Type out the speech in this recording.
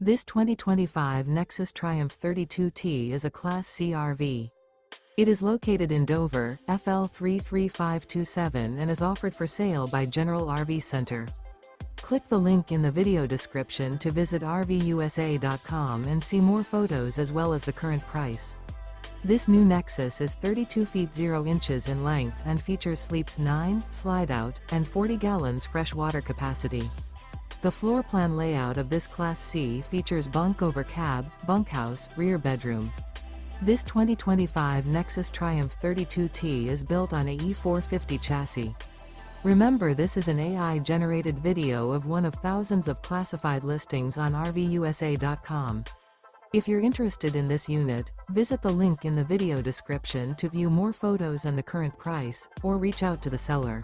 This 2025 Nexus Triumph 32T is a Class C RV. It is located in Dover, FL 33527 and is offered for sale by General RV Center. Click the link in the video description to visit RVUSA.com and see more photos as well as the current price. This new Nexus is 32 feet 0 inches in length and features sleeps 9, Slideout, and 40 gallons fresh water capacity. The floor plan layout of this Class C features Bunk Over Cab, Bunkhouse, rear bedroom. This 2025 Nexus Triumph 32T is built on a E450 chassis. Remember, this is an AI-generated video of one of thousands of classified listings on RVUSA.com. If you're interested in this unit, visit the link in the video description to view more photos and the current price, or reach out to the seller.